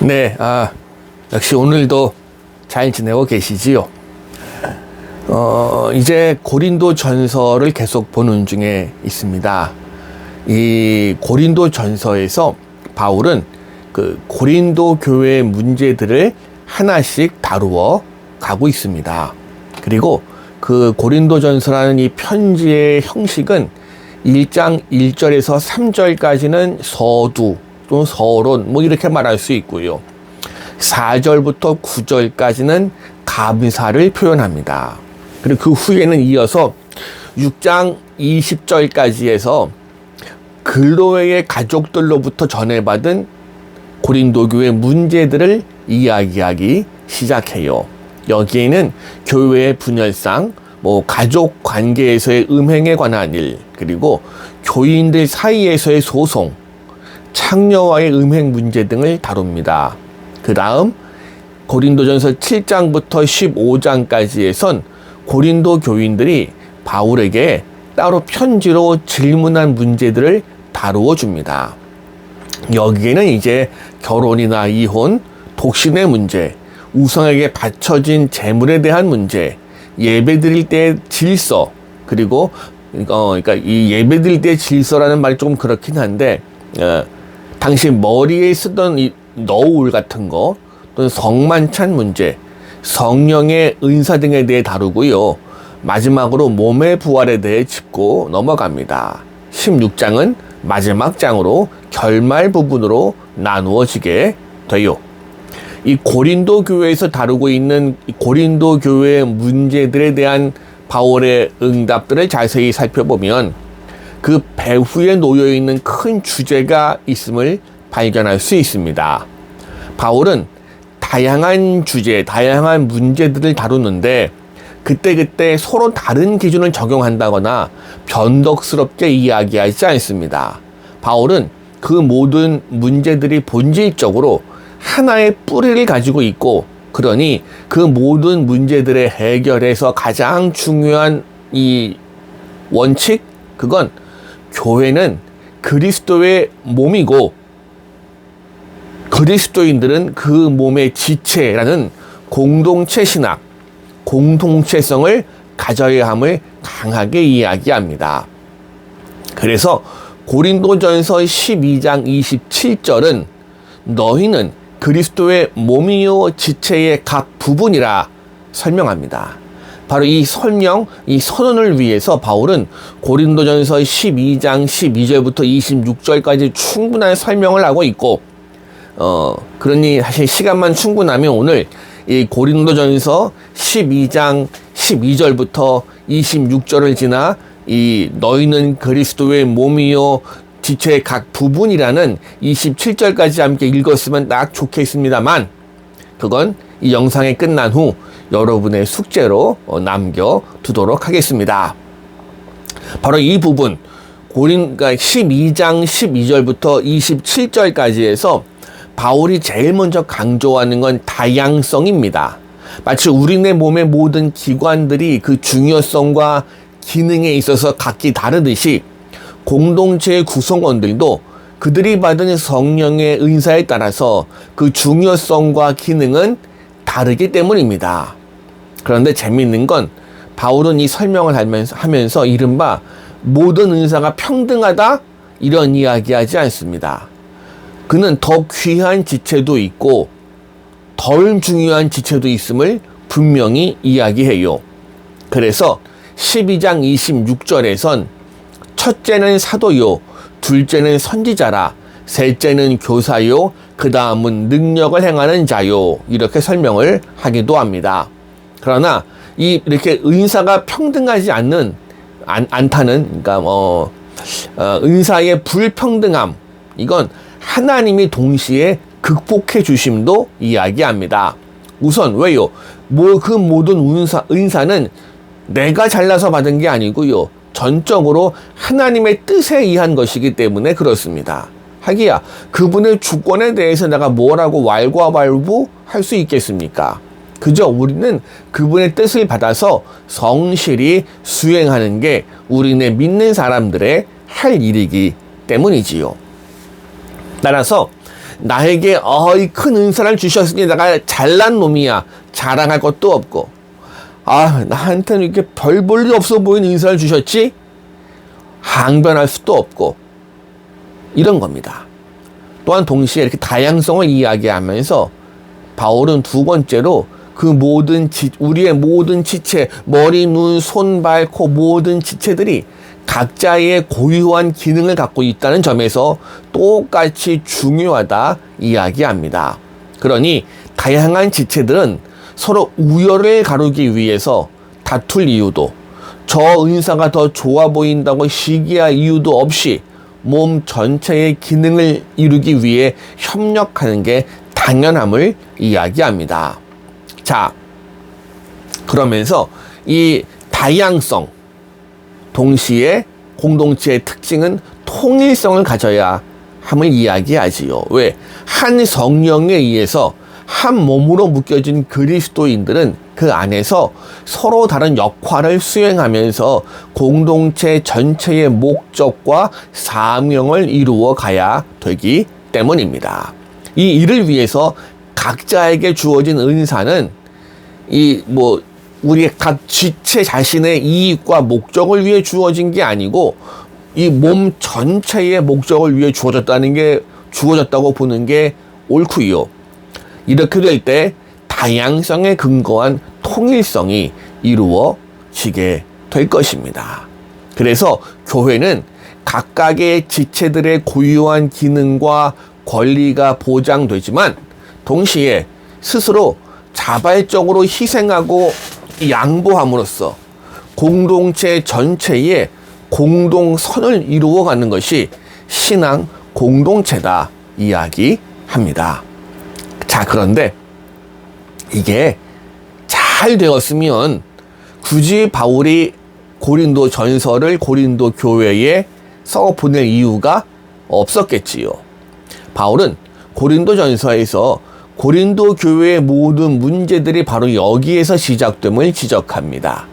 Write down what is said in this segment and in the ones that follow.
네, 역시 오늘도 잘 지내고 계시지요? 이제 고린도 전서를 계속 보는 중에 있습니다. 이 고린도 전서에서 바울은 그 고린도 교회의 문제들을 하나씩 다루어 가고 있습니다. 그리고 그 고린도 전서라는 이 편지의 형식은 1장 1절에서 3절까지는 서두 또는 서론 뭐 이렇게 말할 수 있고요. 4절부터 9절까지는 감사를 표현합니다. 그리고 그 후에는 이어서 6장 20절까지 해서 글로의 가족들로부터 전해받은 고린도 교회 문제들을 이야기하기 시작해요. 여기에는 교회의 분열상, 가족 관계에서의 음행에 관한 일, 그리고 교인들 사이에서의 소송, 창녀와의 음행 문제 등을 다룹니다. 그 다음 고린도전서 7장부터 15장까지에선 고린도 교인들이 바울에게 따로 편지로 질문한 문제들을 다루어 줍니다. 여기에는 이제 결혼이나 이혼, 독신의 문제, 우상에게 바쳐진 재물에 대한 문제, 예배드릴 때의 질서, 그리고 그러니까 이 예배드릴 때의 질서라는 말이 조금 그렇긴 한데 당시 머리에 쓰던 이 너울 같은 거, 또는 성만찬 문제, 성령의 은사 등에 대해 다루고요. 마지막으로 몸의 부활에 대해 짚고 넘어갑니다. 16장은 마지막 장으로 결말 부분으로 나누어지게 돼요. 이 고린도 교회에서 다루고 있는 고린도 교회의 문제들에 대한 바울의 응답들을 자세히 살펴보면 그 배후에 놓여있는 큰 주제가 있음을 발견할 수 있습니다. 바울은 다양한 주제, 다양한 문제들을 다루는데 그때그때 서로 다른 기준을 적용한다거나 변덕스럽게 이야기하지 않습니다. 바울은 그 모든 문제들이 본질적으로 하나의 뿌리를 가지고 있고, 그러니 그 모든 문제들의 해결에서 가장 중요한 이 원칙, 그건 교회는 그리스도의 몸이고 그리스도인들은 그 몸의 지체라는 공동체 신학, 공동체성을 가져야 함을 강하게 이야기합니다. 그래서 고린도전서 12장 27절은 너희는 그리스도의 몸이요 지체의 각 부분이라 설명합니다. 바로 이 설명, 이 선언을 위해서 바울은 고린도전서 12장 12절부터 26절까지 충분한 설명을 하고 있고, 그러니 사실 시간만 충분하면 오늘 이 고린도전서 12장 12절부터 26절을 지나 이 너희는 그리스도의 몸이요 지체의 각 부분이라는 27절까지 함께 읽었으면 딱 좋겠습니다만, 그건 이 영상이 끝난 후 여러분의 숙제로 남겨두도록 하겠습니다. 바로 이 부분, 그러니까 12장 12절부터 27절까지 해서 바울이 제일 먼저 강조하는 건 다양성입니다. 마치 우리네 몸의 모든 기관들이 그 중요성과 기능에 있어서 각기 다르듯이 공동체의 구성원들도 그들이 받은 성령의 은사에 따라서 그 중요성과 기능은 다르기 때문입니다. 그런데 재미있는 건 바울은 이 설명을 하면서 이른바 모든 은사가 평등하다 이런 이야기하지 않습니다. 그는 더 귀한 지체도 있고 덜 중요한 지체도 있음을 분명히 이야기해요. 그래서 12장 26절에선 첫째는 사도요, 둘째는 선지자라, 셋째는 교사요, 그 다음은 능력을 행하는 자요, 이렇게 설명을 하기도 합니다. 그러나 이렇게 은사가 평등하지 않다는, 그러니까 은사의 불평등함, 이건 하나님이 동시에 극복해 주심도 이야기합니다. 우선 왜요? 그 모든 은사는 내가 잘나서 받은 게 아니고요, 전적으로 하나님의 뜻에 의한 것이기 때문에 그렇습니다. 하기야 그분의 주권에 대해서 내가 뭐라고 왈가왈부할 수 있겠습니까? 그저 우리는 그분의 뜻을 받아서 성실히 수행하는 게 우리네 믿는 사람들의 할 일이기 때문이지요. 따라서 나에게 이 큰 은사를 주셨으니 내가 잘난 놈이야. 자랑할 것도 없고, 나한테는 이렇게 별 볼 일 없어 보이는 은사를 주셨지? 항변할 수도 없고, 이런 겁니다. 또한 동시에 이렇게 다양성을 이야기하면서 바울은 두 번째로 우리의 모든 지체, 머리, 눈, 손, 발, 코 모든 지체들이 각자의 고유한 기능을 갖고 있다는 점에서 똑같이 중요하다 이야기합니다. 그러니 다양한 지체들은 서로 우열을 가르기 위해서 다툴 이유도, 저 은사가 더 좋아 보인다고 시기할 이유도 없이 몸 전체의 기능을 이루기 위해 협력하는 게 당연함을 이야기합니다. 자, 그러면서 이 다양성, 동시에 공동체의 특징은 통일성을 가져야 함을 이야기하지요. 왜? 한 성령에 의해서 한 몸으로 묶여진 그리스도인들은 그 안에서 서로 다른 역할을 수행하면서 공동체 전체의 목적과 사명을 이루어 가야 되기 때문입니다. 이 일을 위해서 각자에게 주어진 은사는 우리의 각 지체 자신의 이익과 목적을 위해 주어진 게 아니고 이 몸 전체의 목적을 위해 주어졌다고 보는 게 옳고요. 이렇게 될 때 다양성에 근거한 통일성이 이루어지게 될 것입니다. 그래서 교회는 각각의 지체들의 고유한 기능과 권리가 보장되지만 동시에 스스로 자발적으로 희생하고 양보함으로써 공동체 전체의 공동선을 이루어가는 것이 신앙 공동체다 이야기합니다. 자, 그런데 이게 잘 되었으면 굳이 바울이 고린도 전서를 고린도 교회에 써 보낼 이유가 없었겠지요. 바울은 고린도 전서에서 고린도 교회의 모든 문제들이 바로 여기에서 시작됨을 지적합니다.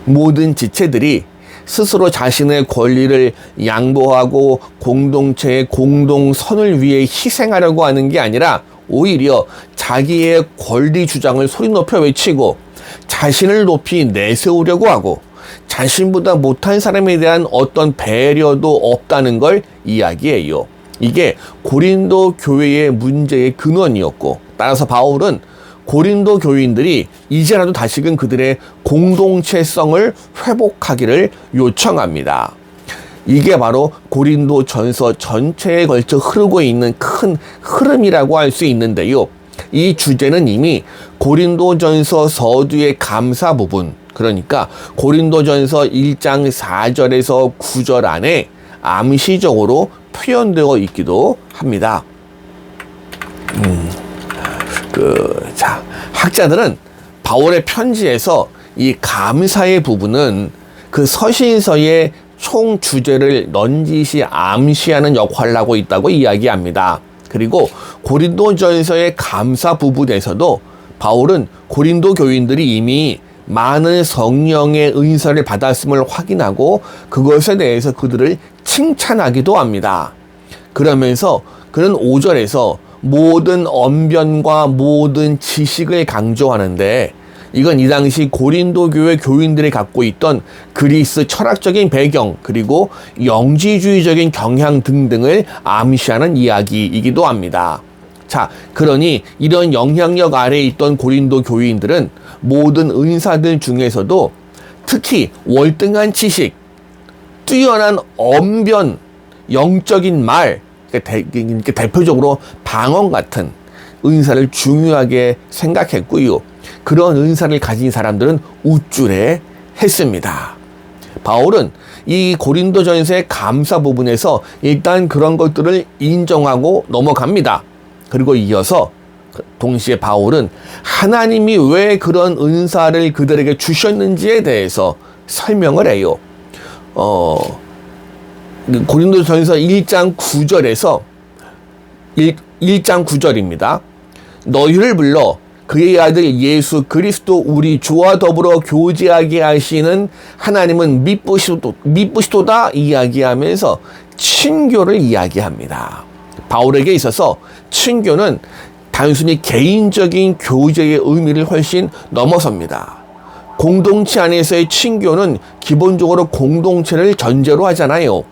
모든 지체들이 스스로 자신의 권리를 양보하고 공동체의 공동선을 위해 희생하려고 하는 게 아니라 오히려 자기의 권리 주장을 소리 높여 외치고 자신을 높이 내세우려고 하고 자신보다 못한 사람에 대한 어떤 배려도 없다는 걸 이야기해요. 이게 고린도 교회의 문제의 근원이었고, 따라서 바울은 고린도 교인들이 이제라도 다시금 그들의 공동체성을 회복하기를 요청합니다. 이게 바로 고린도 전서 전체에 걸쳐 흐르고 있는 큰 흐름이라고 할 수 있는데요. 이 주제는 이미 고린도 전서 서두의 감사 부분, 그러니까 고린도 전서 1장 4절에서 9절 안에 암시적으로 표현되어 있기도 합니다. 학자들은 바울의 편지에서 이 감사의 부분은 그 서신서의 총 주제를 넌지시 암시하는 역할을 하고 있다고 이야기합니다. 그리고 고린도전서의 감사 부분에서도 바울은 고린도 교인들이 이미 많은 성령의 은사를 받았음을 확인하고 그것에 대해서 그들을 칭찬하기도 합니다. 그러면서 그는 5절에서 모든 언변과 모든 지식을 강조하는데, 이건 이 당시 고린도 교회 교인들이 갖고 있던 그리스 철학적인 배경, 그리고 영지주의적인 경향 등등을 암시하는 이야기이기도 합니다. 자, 그러니 이런 영향력 아래에 있던 고린도 교인들은 모든 은사들 중에서도 특히 월등한 지식, 뛰어난 언변, 영적인 말, 대표적으로 방언 같은 은사를 중요하게 생각했고요. 그런 은사를 가진 사람들은 우쭐해 했습니다. 바울은 이 고린도전서의 감사 부분에서 일단 그런 것들을 인정하고 넘어갑니다. 그리고 이어서 동시에 바울은 하나님이 왜 그런 은사를 그들에게 주셨는지에 대해서 설명을 해요. 고린도전서 1장 9절에서 1장 9절입니다. 너희를 불러 그의 아들 예수 그리스도 우리 주와 더불어 교제하게 하시는 하나님은 미쁘시도다 이야기하면서 친교를 이야기합니다. 바울에게 있어서 친교는 단순히 개인적인 교제의 의미를 훨씬 넘어섭니다. 공동체 안에서의 친교는 기본적으로 공동체를 전제로 하잖아요.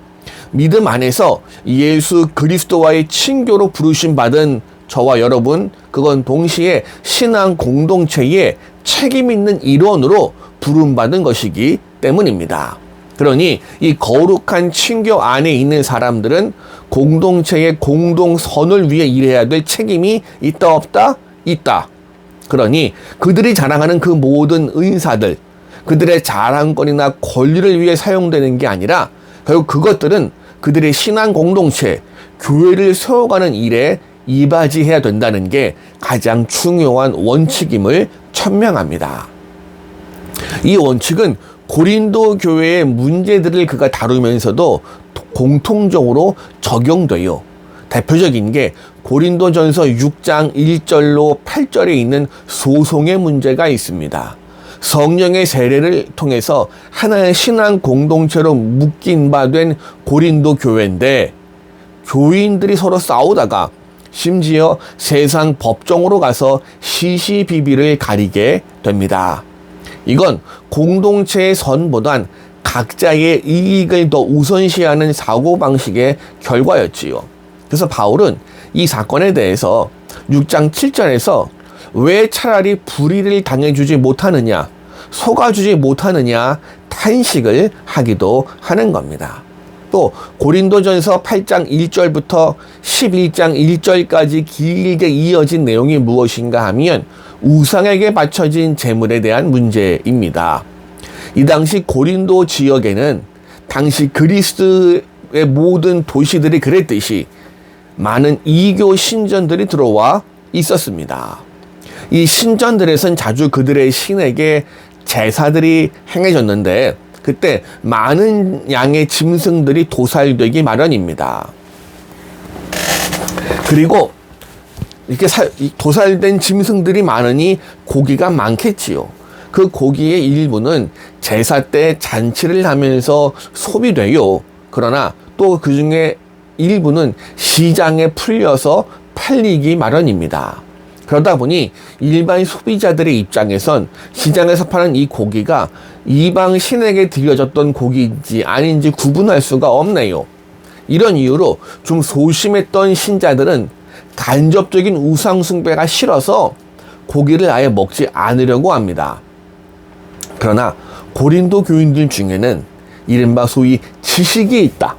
믿음 안에서 예수 그리스도와의 친교로 부르심 받은 저와 여러분, 그건 동시에 신앙 공동체의 책임 있는 일원으로 부름받은 것이기 때문입니다. 그러니 이 거룩한 친교 안에 있는 사람들은 공동체의 공동선을 위해 일해야 될 책임이 있다 없다? 있다. 그러니 그들이 자랑하는 그 모든 은사들, 그들의 자랑거리나 권리를 위해 사용되는 게 아니라 결국 그것들은 그들의 신앙 공동체, 교회를 세워가는 일에 이바지해야 된다는 게 가장 중요한 원칙임을 천명합니다. 이 원칙은 고린도 교회의 문제들을 그가 다루면서도 공통적으로 적용돼요. 대표적인 게 고린도전서 6장 1절로 8절에 있는 소송의 문제가 있습니다. 성령의 세례를 통해서 하나의 신앙 공동체로 묶인 바 된 고린도 교회인데, 교인들이 서로 싸우다가 심지어 세상 법정으로 가서 시시비비를 가리게 됩니다. 이건 공동체의 선보단 각자의 이익을 더 우선시하는 사고방식의 결과였지요. 그래서 바울은 이 사건에 대해서 6장 7절에서 왜 차라리 불의를 당해주지 못하느냐, 속아주지 못하느냐 탄식을 하기도 하는 겁니다. 또 고린도전서 8장 1절부터 11장 1절까지 길게 이어진 내용이 무엇인가 하면 우상에게 바쳐진 제물에 대한 문제입니다. 이 당시 고린도 지역에는 당시 그리스의 모든 도시들이 그랬듯이 많은 이교 신전들이 들어와 있었습니다. 이 신전들에선 자주 그들의 신에게 제사들이 행해졌는데 그때 많은 양의 짐승들이 도살되기 마련입니다. 그리고 이렇게 도살된 짐승들이 많으니 고기가 많겠지요. 그 고기의 일부는 제사 때 잔치를 하면서 소비돼요. 그러나 또 그 중에 일부는 시장에 풀려서 팔리기 마련입니다. 그러다 보니 일반 소비자들의 입장에선 시장에서 파는 이 고기가 이방 신에게 드려졌던 고기인지 아닌지 구분할 수가 없네요. 이런 이유로 좀 소심했던 신자들은 간접적인 우상 숭배가 싫어서 고기를 아예 먹지 않으려고 합니다. 그러나 고린도 교인들 중에는 이른바 소위 지식이 있다,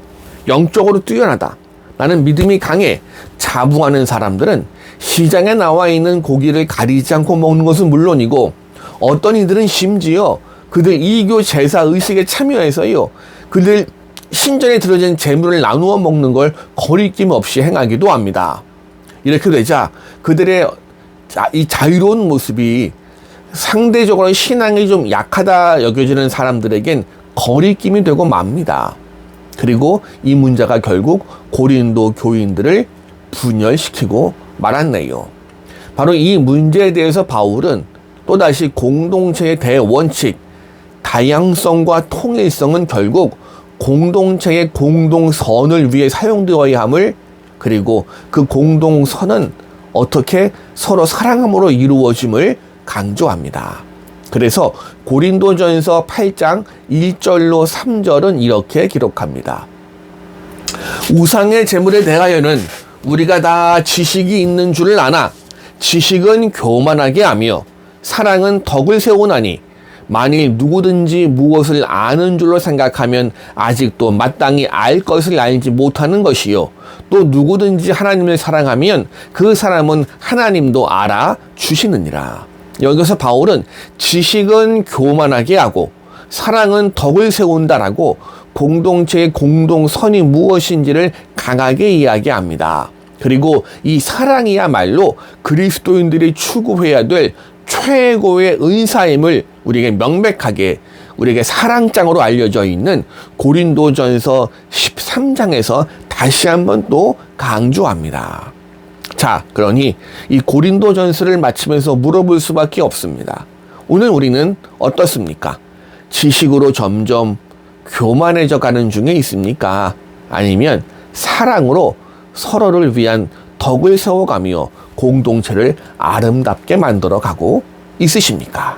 영적으로 뛰어나다, 나는 믿음이 강해, 자부하는 사람들은 시장에 나와 있는 고기를 가리지 않고 먹는 것은 물론이고, 어떤 이들은 심지어 그들 이교 제사 의식에 참여해서요, 그들 신전에 들어진 재물을 나누어 먹는 걸 거리낌 없이 행하기도 합니다. 이렇게 되자 그들의 이 자유로운 모습이 상대적으로 신앙이 좀 약하다 여겨지는 사람들에겐 거리낌이 되고 맙니다. 그리고 이 문제가 결국 고린도 교인들을 분열시키고 말았네요. 바로 이 문제에 대해서 바울은 또다시 공동체의 대원칙, 다양성과 통일성은 결국 공동체의 공동선을 위해 사용되어야 함을, 그리고 그 공동선은 어떻게 서로 사랑함으로 이루어짐을 강조합니다. 그래서 고린도전서 8장 1절로 3절은 이렇게 기록합니다. 우상의 제물에 대하여는 우리가 다 지식이 있는 줄을 아나 지식은 교만하게 하며 사랑은 덕을 세우나니 만일 누구든지 무엇을 아는 줄로 생각하면 아직도 마땅히 알 것을 알지 못하는 것이요, 또 누구든지 하나님을 사랑하면 그 사람은 하나님도 알아주시느니라. 여기서 바울은 지식은 교만하게 하고 사랑은 덕을 세운다라고 공동체의 공동선이 무엇인지를 강하게 이야기합니다. 그리고 이 사랑이야말로 그리스도인들이 추구해야 될 최고의 은사임을 우리에게 명백하게, 우리에게 사랑장으로 알려져 있는 고린도전서 13장에서 다시 한번 또 강조합니다. 자, 그러니 이 고린도전서를 마치면서 물어볼 수밖에 없습니다. 오늘 우리는 어떻습니까? 지식으로 점점 교만해져 가는 중에 있습니까? 아니면 사랑으로 서로를 위한 덕을 세워가며 공동체를 아름답게 만들어 가고 있으십니까?